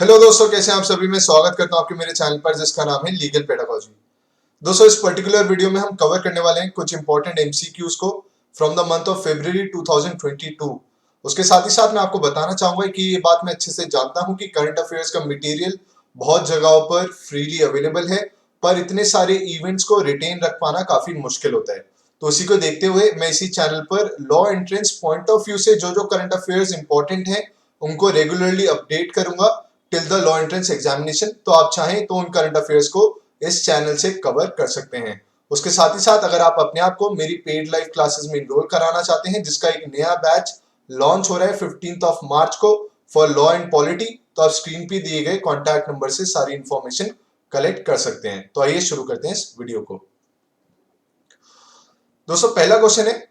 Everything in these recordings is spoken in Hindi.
हेलो दोस्तों, कैसे हैं आप सभी। मैं स्वागत करता हूं आपके मेरे चैनल पर जिसका नाम है लीगल पेडागोजी। दोस्तों, इस पर्टिकुलर वीडियो में हम कवर करने वाले हैं कुछ इंपॉर्टेंट एमसीक्यूज को from the month of February 2022। उसके साथ ही साथ मैं आपको बताना चाहूंगा कि ये बात मैं अच्छे से जानता हूं कि करंट अफेयर्स का मटेरियल बहुत जगहों पर फ्रीली अवेलेबल है, पर इतने सारे इवेंट्स को रिटेन रख पाना काफी मुश्किल होता है। तो उसी को देखते हुए मैं इसी चैनल पर law entrance point of view से जो जो करंट अफेयर्स इंपॉर्टेंट हैं उनको रेगुलरली अपडेट करूंगा till the law entrance examination. तो आप चाहें तो उन करंट अफेयर्स को इस चैनल से कवर कर सकते हैं। उसके साथ ही साथ अगर आप अपने आप को मेरी पेड लाइव क्लासेस में इनरोल कराना चाहते हैं, जिसका एक नया बैच लॉन्च हो रहा है 15 मार्च को फॉर लॉ एंड पॉलिटी, तो आप स्क्रीन पे दिए गए कॉन्टैक्ट नंबर से सारी इंफॉर्मेशन कलेक्ट कर सकते हैं। तो आइए शुरू करते हैं इस वीडियो को। दोस्तों, पहला क्वेश्चन है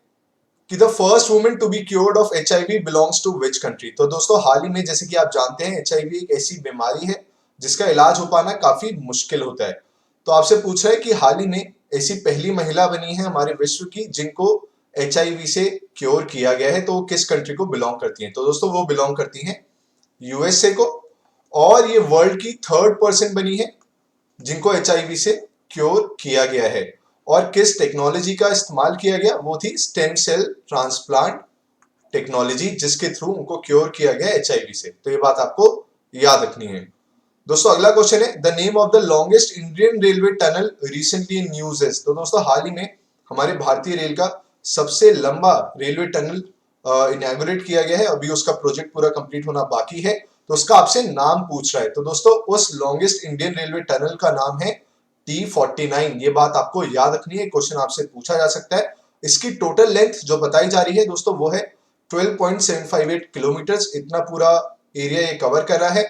कि the first women to be cured of HIV belongs to which country. तो दोस्तों, हाल ही में जैसे कि आप जानते हैं एचआईवी एक ऐसी बीमारी है जिसका इलाज हो पाना काफी मुश्किल होता है। तो आपसे पूछ रहा है कि हाल ही में ऐसी पहली महिला बनी है हमारे विश्व की जिनको एचआईवी से क्योर किया गया है, तो वो किस कंट्री को बिलोंग करती है। तो दोस्तों, वो बिलोंग करती हैं यूएसए को, और ये वर्ल्ड की थर्ड पर्सन बनी है जिनको एचआईवी से क्योर किया गया है। और किस टेक्नोलॉजी का इस्तेमाल किया गया, वो थी स्टेम सेल ट्रांसप्लांट टेक्नोलॉजी, जिसके थ्रू उनको क्योर किया गया एचआईवी से। तो ये बात आपको याद रखनी है। दोस्तों, अगला क्वेश्चन है the name of the longest Indian railway tunnel recently in news is. तो दोस्तों, हाल ही में हमारे भारतीय रेल का सबसे लंबा रेलवे टनल इनॉग्रेट किया गया है। अभी उसका प्रोजेक्ट पूरा कंप्लीट होना बाकी है, तो उसका आपसे नाम पूछ रहा है। तो दोस्तों, उस लॉन्गेस्ट इंडियन रेलवे टनल का नाम है T49। ये बात आपको याद रखनी है, क्वेश्चन आपसे पूछा जा सकता है। इसकी टोटल लेंथ जो बताई जा रही है दोस्तों, वो है 12.758 किलोमीटर्स। इतना पूरा एरिया ये कवर कर रहा है।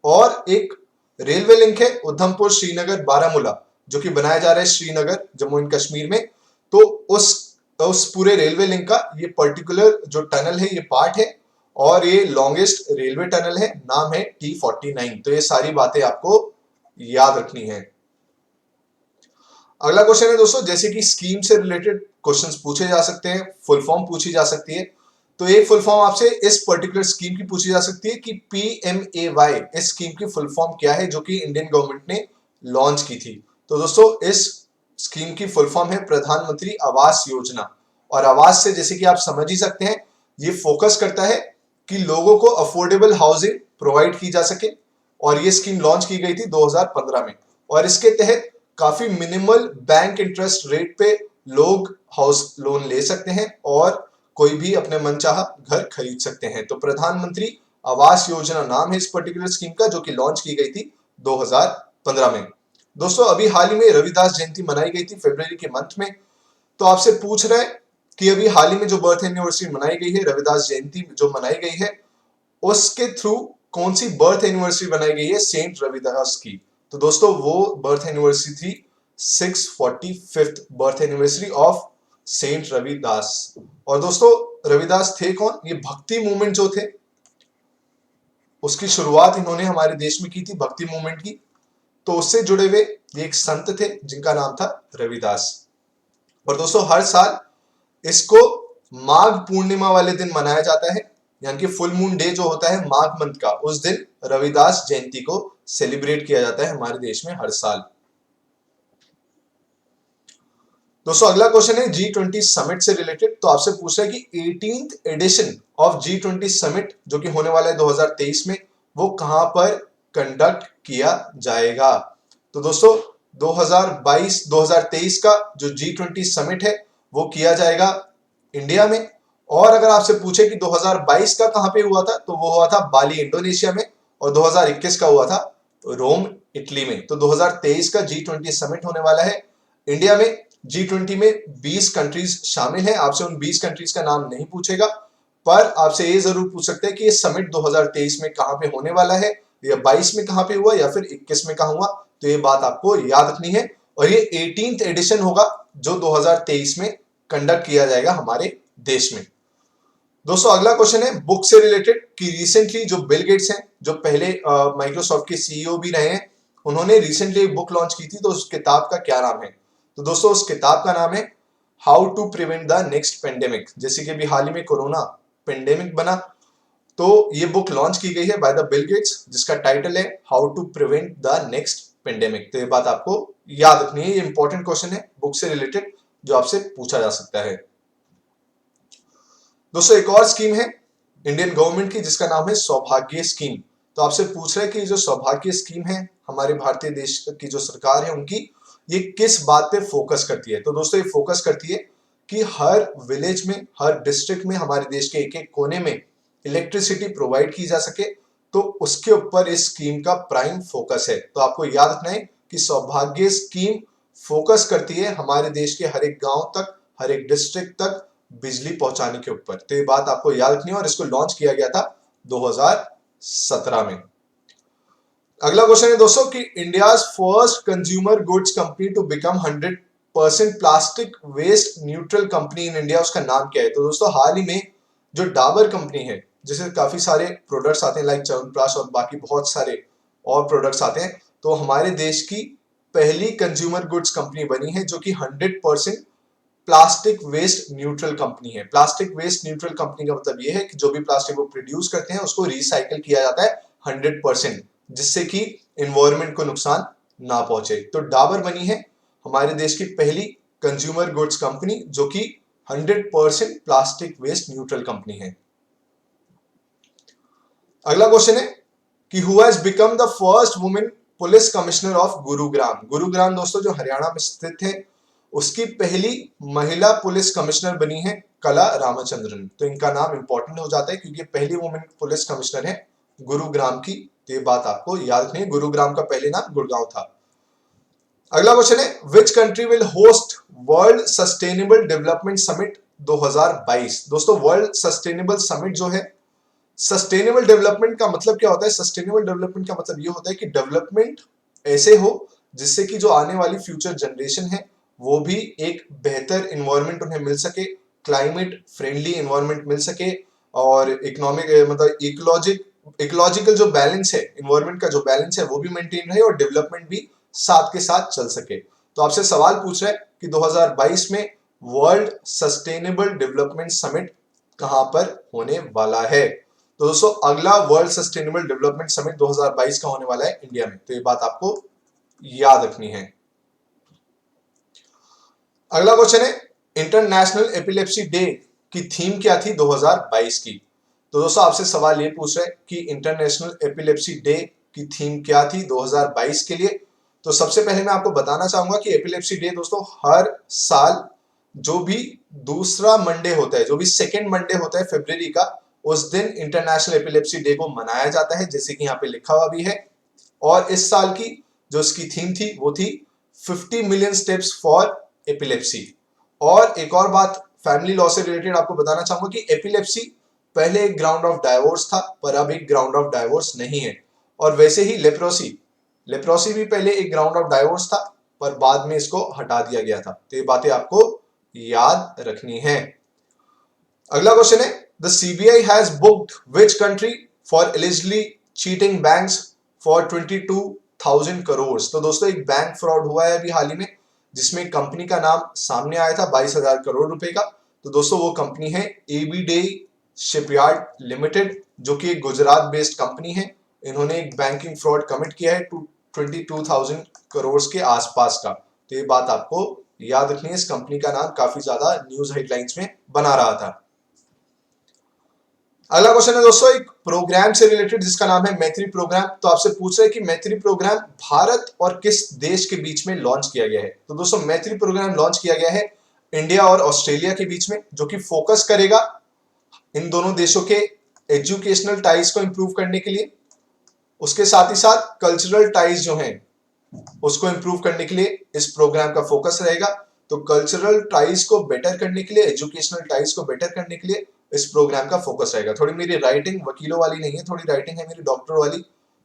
और एक रेलवे लिंक है उधमपुर श्रीनगर बारामूला, जो कि बनाया जा रहा है श्रीनगर जम्मू एंड कश्मीर में। तो उस पूरे रेलवे लिंक का ये पर्टिकुलर जो टनल है, ये पार्ट है, और ये लॉन्गेस्ट रेलवे टनल है। नाम है T49। तो ये सारी बातें आपको याद रखनी है। अगला क्वेश्चन है दोस्तों, जैसे कि स्कीम से रिलेटेड क्वेश्चंस पूछे जा सकते हैं, फुल फॉर्म पूछी जा सकती है। तो एक फुल फॉर्म आपसे इस पर्टिकुलर स्कीम की पूछी जा सकती है कि PMAY, इस स्कीम की फुल फॉर्म क्या है जो कि इंडियन गवर्नमेंट ने लॉन्च की थी। तो दोस्तों, इस स्कीम की फुल फॉर्म है प्रधानमंत्री आवास योजना। और आवास से जैसे कि आप समझ ही सकते हैं, ये फोकस करता है कि लोगों को अफोर्डेबल हाउसिंग प्रोवाइड की जा सके। और ये स्कीम लॉन्च की गई थी 2015 में। और इसके तहत काफी मिनिमल बैंक इंटरेस्ट रेट पे लोग हाउस लोन ले सकते हैं और कोई भी अपने मनचाहा घर खरीद सकते हैं। तो प्रधानमंत्री आवास योजना नाम है इस पर्टिकुलर स्कीम का, जो कि लॉन्च की गई थी 2015 में। दोस्तों, अभी हाल ही में रविदास जयंती मनाई गई थी फरवरी के मंथ में। तो आपसे पूछ रहे हैं कि अभी हाल ही में जो बर्थ एनिवर्सरी मनाई गई है, रविदास जयंती जो मनाई गई है, उसके थ्रू कौन सी बर्थ एनिवर्सरी बनाई गई है सेंट रविदास की। तो दोस्तों, वो बर्थ एनिवर्सरी थी 645th birth anniversary of saint Ravidas. और दोस्तों, रविदास थे कौन? ये भक्ति मूवमेंट जो थे उसकी शुरुआत इन्होंने हमारे देश में की थी, भक्ति मूवमेंट की। तो उससे जुड़े हुए ये एक संत थे जिनका नाम था रविदास। और दोस्तों, हर साल इसको माघ पूर्णिमा वाले दिन मनाया जाता है, यानी कि फुल मून डे जो होता है माघ मंथ का, उस दिन रविदास जयंती को सेलिब्रेट किया जाता है हमारे देश में हर साल। दोस्तों, अगला क्वेश्चन है G20 समिट से रिलेटेड। तो आपसे पूछ रहा है कि 18th addition of G20 summit जो कि होने वाला है 2023 में, वो कहां पर कंडक्ट किया जाएगा। तो दोस्तों, 2023 का जो G20 समिट है वो किया जाएगा इंडिया में। और अगर आपसे पूछे कि 2022 का कहां पे हुआ था, तो वो हुआ था बाली इंडोनेशिया में। और 2021 का हुआ था रोम इटली में। तो 2023 का G20 समिट होने वाला है इंडिया में। G20 में 20 कंट्रीज शामिल हैं। आपसे उन 20 कंट्रीज का नाम नहीं पूछेगा, पर आपसे ये जरूर पूछ सकते हैं कि ये समिट 2023 में कहां पे होने वाला है, या 22 में कहां पे हुआ, या फिर 21 में कहां हुआ। तो ये बात आपको याद रखनी है। और ये 18th एडिशन होगा जो 2023 में कंडक्ट किया जाएगा हमारे देश में। दोस्तों, अगला क्वेश्चन है बुक से रिलेटेड कि रिसेंटली जो बिल गेट्स हैं, जो पहले माइक्रोसॉफ्ट के सीईओ भी रहे हैं, उन्होंने रिसेंटली एक बुक लॉन्च की थी। तो उस किताब का क्या नाम है? तो दोस्तों, उस किताब का नाम है how to prevent the next pandemic. जैसे कि अभी हाल ही में कोरोना पेंडेमिक बना, तो ये बुक लॉन्च की गई है बाय द बिल गेट्स, जिसका टाइटल है how to prevent the next pandemic. तो ये बात आपको याद रखनी है, ये इंपॉर्टेंट क्वेश्चन है बुक से रिलेटेड जो आपसे पूछा जा सकता है। दोस्तों एक और स्कीम है इंडियन गवर्नमेंट की जिसका नाम है सौभाग्य स्कीम। तो आपसे पूछ रहे हैं कि जो सौभाग्य स्कीम है हमारे भारतीय देश की जो सरकार है उनकी, ये किस बात पे फोकस करती है। तो दोस्तों ये फोकस करती है कि हर विलेज में, हर डिस्ट्रिक्ट में, हमारे देश के एक एक कोने में इलेक्ट्रिसिटी प्रोवाइड की जा सके, तो उसके ऊपर इस स्कीम का प्राइम फोकस है। तो आपको याद रखना है कि सौभाग्य स्कीम फोकस करती है हमारे देश के हर एक गांव तक, हर एक डिस्ट्रिक्ट तक बिजली पहुंचाने के ऊपर। तो ये बात आपको याद रखनी है और इसको लॉन्च किया गया था 2017 में। अगला क्वेश्चन है दोस्तों कि India's first consumer goods company to become 100% plastic waste neutral company in India, उसका नाम क्या है। तो दोस्तों हाल ही में जो डाबर कंपनी है, जिसे काफी सारे प्रोडक्ट्स आते हैं लाइक च्यवनप्राश और बाकी बहुत सारे और प्रोडक्ट्स आते हैं, तो हमारे देश की पहली कंज्यूमर गुड्स कंपनी बनी है जो कि 100% प्लास्टिक वेस्ट न्यूट्रल कंपनी है। प्लास्टिक वेस्ट न्यूट्रल कंपनी का मतलब यह है कि जो भी प्लास्टिक वो प्रोड्यूस करते हैं उसको रिसाइकिल किया जाता है 100%, जिससे कि एनवायरनमेंट को नुकसान ना पहुंचे। तो डाबर बनी है हमारे देश की पहली कंज्यूमर गुड्स कंपनी जो कि 100% प्लास्टिक वेस्ट न्यूट्रल कंपनी है। अगला क्वेश्चन है कि who has become the first women police commissioner of Gurugram. Gurugram दोस्तों जो हरियाणा में स्थित है, उसकी पहली महिला पुलिस कमिश्नर बनी है कला रामचंद्रन। तो इनका नाम इंपॉर्टेंट हो जाता है क्योंकि पहली वुमेन पुलिस कमिश्नर है गुरुग्राम की। तो ये बात आपको याद रखनी है, गुरुग्राम का पहले नाम गुड़गांव था। अगला क्वेश्चन है which country will host world sustainable development summit 2022। दोस्तों वर्ल्ड सस्टेनेबल समिट जो है, सस्टेनेबल डेवलपमेंट का मतलब क्या होता है। सस्टेनेबल डेवलपमेंट का मतलब ये होता है कि डेवलपमेंट ऐसे हो जिससे कि जो आने वाली फ्यूचर जनरेशन है वो भी एक बेहतर इन्वायरमेंट उन्हें मिल सके, क्लाइमेट फ्रेंडली इन्वायरमेंट मिल सके, और इकोनॉमिक मतलब इकोलॉजिकल जो बैलेंस है, इन्वायरमेंट का जो बैलेंस है वो भी मेंटेन रहे और डेवलपमेंट भी साथ के साथ चल सके। तो आपसे सवाल पूछ रहा है कि 2022 में वर्ल्ड सस्टेनेबल डेवलपमेंट समिट कहां पर होने वाला है। तो दोस्तों अगला वर्ल्ड सस्टेनेबल डेवलपमेंट समिट 2022 का होने वाला है इंडिया में। तो ये बात आपको याद रखनी है। अगला क्वेश्चन है इंटरनेशनल एपिलेप्सी डे की थीम क्या थी 2022 की। तो दोस्तों आपसे सवाल ये पूछ रहे हैं कि इंटरनेशनल एपिलेप्सी डे की थीम क्या थी 2022 के लिए। तो सबसे पहले मैं आपको बताना चाहूंगा कि एपिलेप्सी डे दोस्तों हर साल जो भी दूसरा मंडे होता है, जो भी सेकेंड मंडे होता है फरवरी का, उस दिन इंटरनेशनल एपिलेप्सी डे को मनाया जाता है, जैसे कि यहाँ पे लिखा हुआ भी है। और इस साल की जो इसकी थीम थी वो थी 50 मिलियन स्टेप्स फॉर एपिलेप्सी। और एक और बात फैमिली लॉ से रिलेटेड आपको बताना चाहूंगा कि एपिलेप्सी पहले एक ग्राउंड ऑफ डाइवोर्स था पर अब एक ग्राउंड ऑफ डाइवोर्स नहीं है। और वैसे ही लेप्रोसी, लेप्रोसी भी पहले एक ग्राउंड ऑफ डाइवोर्स था पर बाद में इसको हटा दिया गया था। तो ये बातें आपको याद रखनी है। अगला क्वेश्चन है the CBI has booked which country for eligibly cheating banks for 22,000 crore. तो दोस्तों एक बैंक फ्रॉड हुआ है अभी हाल ही में जिसमें कंपनी का नाम सामने आया था 22,000 करोड़ रुपए का। तो दोस्तों वो कंपनी है एबीडे शिपयार्ड लिमिटेड, जो कि एक गुजरात बेस्ड कंपनी है। इन्होंने एक बैंकिंग फ्रॉड कमिट किया है 22,000 करोड़ के आसपास का। तो ये बात आपको याद रखनी है, इस कंपनी का नाम काफी ज्यादा न्यूज हेडलाइंस में बना रहा था। अगला क्वेश्चन है दोस्तों एक प्रोग्राम से रिलेटेड जिसका नाम है मैत्री प्रोग्राम। तो आपसे पूछ रहे हैं कि मैत्री प्रोग्राम भारत और किस देश के बीच में लॉन्च किया गया है। तो दोस्तों मैत्री प्रोग्राम लॉन्च किया गया है इंडिया और ऑस्ट्रेलिया के बीच में, जो कि फोकस करेगा इन दोनों देशों के एजुकेशनल टाइज को इंप्रूव करने के लिए, उसके साथ ही साथ कल्चरल टाइज जो हैं उसको इंप्रूव करने के लिए इस प्रोग्राम का फोकस रहेगा। तो कल्चरल टाइज को बेटर करने के लिए, एजुकेशनल टाइज को बेटर करने के लिए इस प्रोग्राम का फोकस रहेगा। थोड़ी मेरी राइटिंग वकीलों वाली नहीं है, थोड़ी राइटिंग है मेरी डॉक्टर वाली,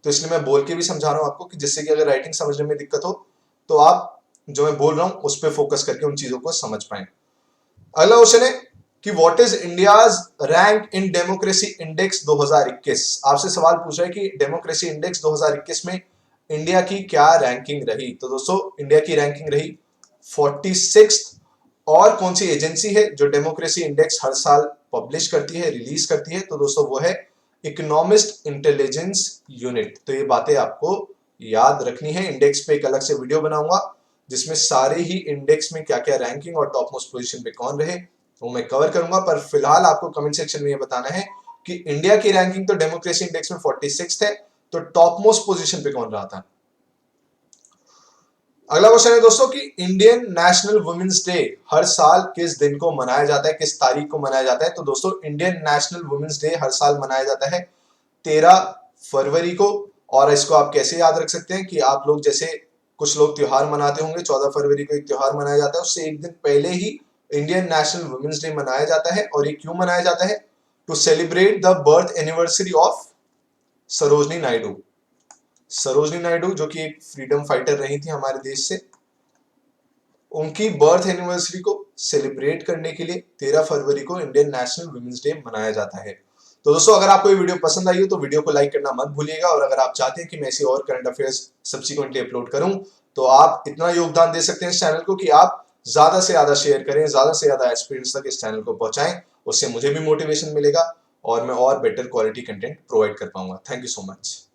तो इसलिए मैं बोल के भी समझा रहा हूं आपको कि जिससे कि अगर राइटिंग समझने में दिक्कत हो तो आप जो मैं बोल रहा हूं उस पर फोकस करके उन चीजों को समझ पाए। अगला क्वेश्चन है कि what is India's rank in democracy index 2021। आपसे सवाल पूछ रहा है कि डेमोक्रेसी इंडेक्स 2021 में इंडिया की क्या रैंकिंग रही। तो दोस्तों इंडिया की रैंकिंग रही 46। और कौन सी एजेंसी है जो डेमोक्रेसी इंडेक्स हर साल पब्लिश करती है, रिलीज करती है। तो दोस्तों वो है इकोनॉमिस्ट इंटेलिजेंस यूनिट। तो ये बातें आपको याद रखनी है। इंडेक्स पे एक अलग से वीडियो बनाऊंगा जिसमें सारे ही इंडेक्स में क्या क्या रैंकिंग और टॉप मोस्ट पोजीशन पे कौन रहे वो मैं कवर करूंगा। पर फिलहाल आपको कमेंट सेक्शन में ये बताना है कि इंडिया की रैंकिंग तो डेमोक्रेसी इंडेक्स में 46 है, तो टॉप मोस्ट पोजीशन पे कौन रहा था। अगला क्वेश्चन है दोस्तों कि इंडियन नेशनल वुमेन्स डे हर साल किस दिन को मनाया जाता है, किस तारीख को मनाया जाता है। तो दोस्तों इंडियन नेशनल वुमेन्स डे हर साल मनाया जाता है 13 फरवरी को। और इसको आप कैसे याद रख सकते हैं कि आप लोग जैसे कुछ लोग त्योहार मनाते होंगे, 14 फरवरी को एक त्योहार मनाया जाता है, उससे एक दिन पहले ही इंडियन नेशनल वुमेन्स डे मनाया जाता है। और ये क्यों मनाया जाता है? To celebrate the birth anniversary of Sarojini Naidu. Sarojini Naidu जो कि एक फ्रीडम फाइटर रही थी हमारे देश से, उनकी बर्थ एनिवर्सरी को सेलिब्रेट करने के लिए 13 फरवरी को इंडियन नेशनल वुमेन्स डे मनाया जाता है। तो दोस्तों अगर आपको ये वीडियो पसंद आई हो तो वीडियो को लाइक करना मत भूलिएगा। और अगर आप चाहते हैं कि मैं ऐसी और करंट अफेयर्स सब्सिक्वेंटली अपलोड करूं तो आप इतना योगदान दे सकते हैं इस चैनल को कि आप ज्यादा से ज्यादा शेयर करें, ज्यादा से ज्यादा एस्पिरेंट्स तक इस चैनल को पहुंचाएं। उससे मुझे भी मोटिवेशन मिलेगा और मैं और बेटर क्वालिटी कंटेंट प्रोवाइड कर पाऊंगा। Thank you so much.